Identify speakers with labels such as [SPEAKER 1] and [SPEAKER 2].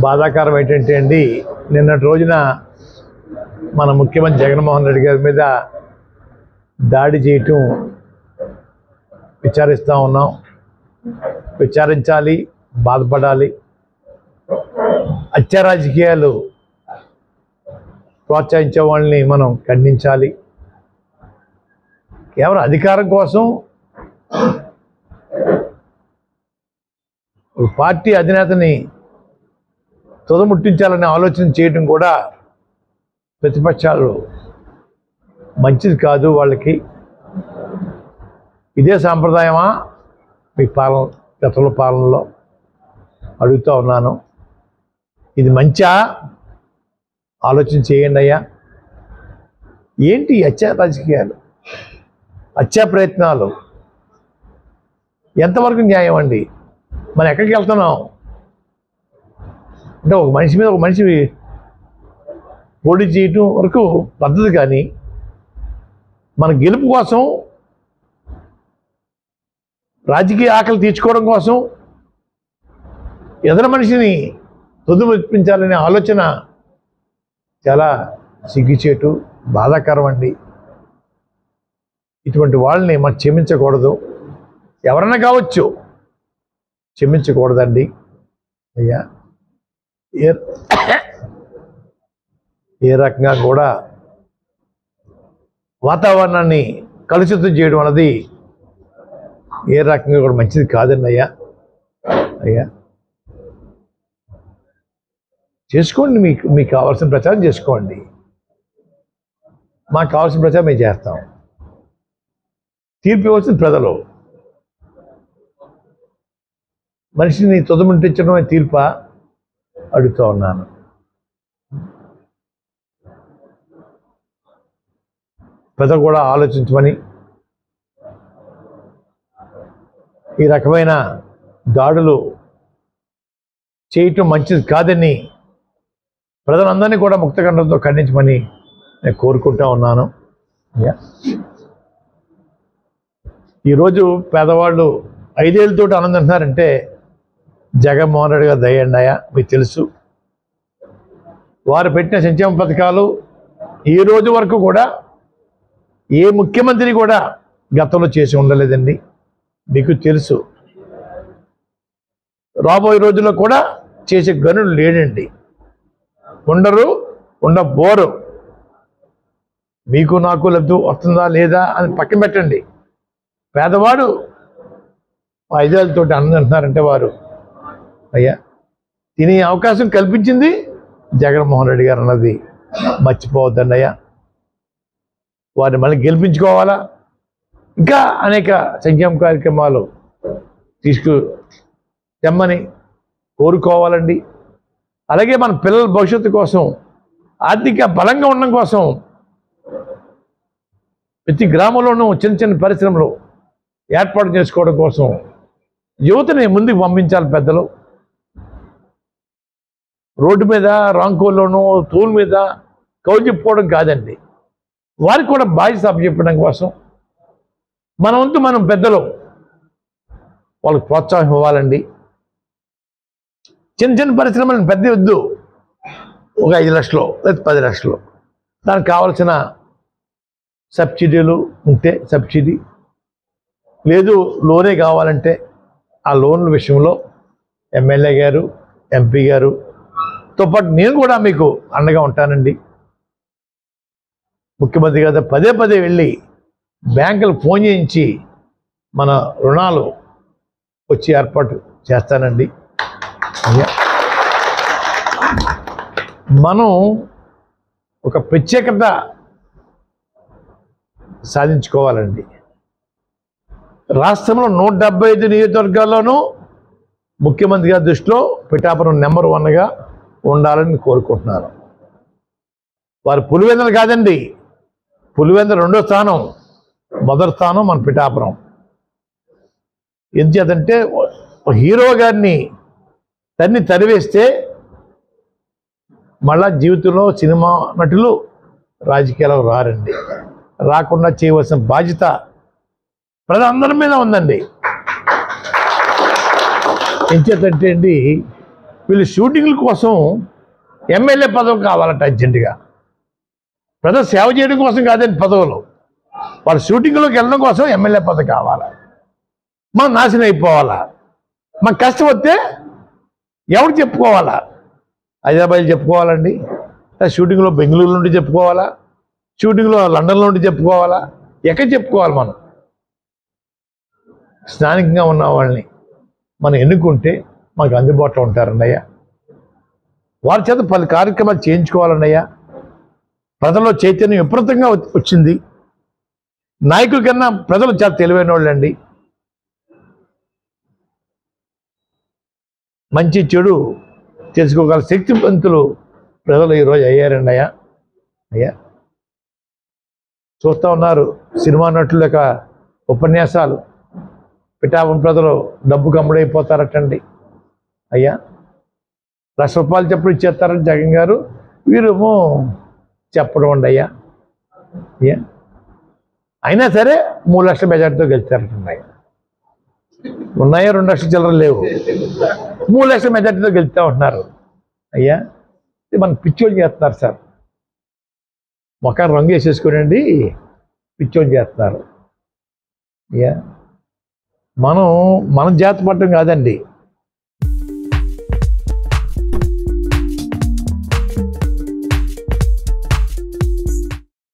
[SPEAKER 1] బాధాకరం ఏంటంటే అండి, నిన్నటి రోజున మన ముఖ్యమంత్రి జగన్మోహన్ రెడ్డి గారి మీద దాడి చేయటం విచారిస్తూ ఉన్నాం. విచారించాలి, బాధపడాలి. హత్య రాజకీయాలు ప్రోత్సహించే వాళ్ళని మనం ఖండించాలి. కేవలం అధికారం కోసం పార్టీ అధినేతని తుదముట్టించాలనే ఆలోచన చేయడం కూడా ప్రతిపక్షాలు మంచిది కాదు. వాళ్ళకి ఇదే సాంప్రదాయమా మీ గతంలో పాలనలో అడుగుతూ ఉన్నాను. ఇది మంచా? ఆలోచన చేయండి అయ్యా. ఏంటి హత్యా రాజకీయాలు, హత్యా ప్రయత్నాలు? ఎంతవరకు న్యాయం అండి? మనం ఎక్కడికి వెళ్తున్నాం అంటే ఒక మనిషి మీద ఒక మనిషి పోటీ చేయటం వరకు పద్ధతి, కానీ మన గెలుపు కోసం, రాజకీయ ఆకలి తీర్చుకోవడం కోసం ఎదురు మనిషిని తుదిపించాలనే ఆలోచన చాలా సిగ్గుచేటు, బాధాకరం అండి. ఇటువంటి వాళ్ళని మనం క్షమించకూడదు. ఎవరైనా కావచ్చు, క్షమించకూడదండి అయ్యా. ఏ రకంగా కూడా వాతావరణాన్ని కలుషితం చేయడం అన్నది ఏ రకంగా కూడా మంచిది కాదండి అయ్యా. చేసుకోండి, మీకు కావాల్సిన ప్రచారం చేసుకోండి. మాకు కావాల్సిన ప్రచారం మేము చేస్తాం. తీర్పు ఇవ్వాల్సిన ప్రజలు. మనిషిని తుదముట్టించడమే తీర్ప అడుగుతూ ఉన్నాను. ప్రజలు కూడా ఆలోచించమని, ఈ రకమైన దాడులు చేయటం మంచిది కాదని ప్రజలందరినీ కూడా ముక్తకంఠంతో ఖండించమని నేను కోరుకుంటా ఉన్నాను. ఈరోజు పేదవాళ్ళు 5 ఏళ్ళతో ఆనందిస్తున్నారంటే జగన్మోహన్ రెడ్డి గారు దయండాయా. మీకు తెలుసు, వారు పెట్టిన సంక్షేమ పథకాలు ఈ రోజు వరకు కూడా ఏ ముఖ్యమంత్రి కూడా గతంలో చేసి ఉండలేదండి. మీకు తెలుసు, రాబోయే రోజుల్లో కూడా చేసే గనులు లేడండి. ఉండబోరు. మీకు నాకు లబ్ధి వస్తుందా లేదా అని పక్కన పెట్టండి. పేదవాడు 5 ఏళ్ళతో ఆనందిస్తున్నారంటే వారు అయ్యా తినే అవకాశం కల్పించింది జగన్మోహన్ రెడ్డి గారు అన్నది మర్చిపోవద్దండి అయ్యా. వారిని మళ్ళీ గెలిపించుకోవాలా, ఇంకా అనేక సంక్షేమ కార్యక్రమాలు తెమ్మని కోరుకోవాలండి. అలాగే మన పిల్లల భవిష్యత్తు కోసం, ఆర్థిక బలంగా ఉండడం కోసం ప్రతి గ్రామంలోనూ చిన్న చిన్న పరిశ్రమలు ఏర్పాటు చేసుకోవడం కోసం యువతని ముందుకు పంపించాలి. పెద్దలు రోడ్డు మీద, రాంకోల్లోనూ, తూల్ మీద కౌలు చెప్పుకోవడం కాదండి. వారికి కూడా బాధ్యత అప్పచెప్పడం కోసం మన వంతు మనం పెద్దలు వాళ్ళకి ప్రోత్సాహం ఇవ్వాలండి. చిన్న చిన్న పరిశ్రమలను పెద్ద వద్దు, ఒక 5 లక్షలు లేదా 10 లక్షలు, దానికి కావాల్సిన సబ్సిడీలు ఉంటే సబ్సిడీ, లేదు లోనే కావాలంటే ఆ లోన్ల విషయంలో ఎమ్మెల్యే గారు, ఎంపీ గారుతో పాటు నేను కూడా మీకు అండగా ఉంటానండి. ముఖ్యమంత్రి గారు పదే వెళ్ళి బ్యాంకులకు ఫోన్ చేయించి మన రుణాలు వచ్చి ఏర్పాటు చేస్తానండి. మనం ఒక ప్రత్యేకత సాధించుకోవాలండి. రాష్ట్రంలో 175 నియోజకవర్గాల్లోనూ ముఖ్యమంత్రి గారి దృష్టిలో పిఠాపురం నెంబర్ 1గా ఉండాలని కోరుకుంటున్నారు. వారు పులివెందులు కాదండి, పులివెందుల 2వ స్థానం, మొదటి స్థానం మన పిఠాపురం. ఎందుచేతంటే హీరో గారిని తరివేస్తే మళ్ళా జీవితంలో సినిమా నటులు రాజకీయాలకు రారండి. రాకుండా చేయవలసిన బాధ్యత ప్రజలందరి మీద ఉందండి. ఎంచేతంటే అండి, వీళ్ళు షూటింగ్ల కోసం ఎమ్మెల్యే పదవి కావాలట అర్జెంటుగా. ప్రజలు సేవ చేయడం కోసం కాదండి పదవులు, వాళ్ళ షూటింగ్లోకి వెళ్ళడం కోసం ఎమ్మెల్యే పదవి కావాలా. మనం నాశనం అయిపోవాలా. మాకు కష్టం వస్తే ఎవరు చెప్పుకోవాలా? హైదరాబాద్ చెప్పుకోవాలండి, షూటింగ్లో బెంగళూరు నుండి చెప్పుకోవాలా, షూటింగ్లో లండన్లో నుండి చెప్పుకోవాలా? ఎక్కడ చెప్పుకోవాలి? మనం స్థానికంగా ఉన్న వాళ్ళని మనం ఎన్నుకుంటే మాకు అందుబాటులో ఉంటారండి అయ్యా. వారి చేత పలు కార్యక్రమాలు చేయించుకోవాలండి అయ్యా. ప్రజల్లో చైతన్యం విపరీతంగా వచ్చింది. నాయకుల కన్నా ప్రజలు చాలా తెలివైన వాళ్ళండి. మంచి చెడు తెలుసుకోగల శక్తివంతులు ప్రజలు ఈరోజు అయ్యారండి అయ్యా. అయ్యా చూస్తూ ఉన్నారు సినిమా నటుల యొక్క ఉపన్యాసాలు. పిఠాపురం ప్రజలు డబ్బుకు అమ్ముడైపోతారటండి అయ్యా. ₹1,00,000 చెప్పుడు ఇచ్చేస్తారని జగన్ గారు, వీరేమో చెప్పడం అండి అయ్యా. అయ్యా అయినా సరే 3 లక్షల మెజార్టీతో గెలుస్తారటండి అయ్యా. ఉన్నాయా 2 లక్షల చిల్లర లేవు, 3 లక్షల మెజార్టీతో గెలుస్తూ ఉంటున్నారు అయ్యా. మన పిచ్చోళ్ళు చేస్తున్నారు సార్, మొఖాన్ని రంగు వేసేసుకోనండి పిచ్చోళ్ళు చేస్తున్నారు అయ్యా. మనం జాతి పడటం కాదండి,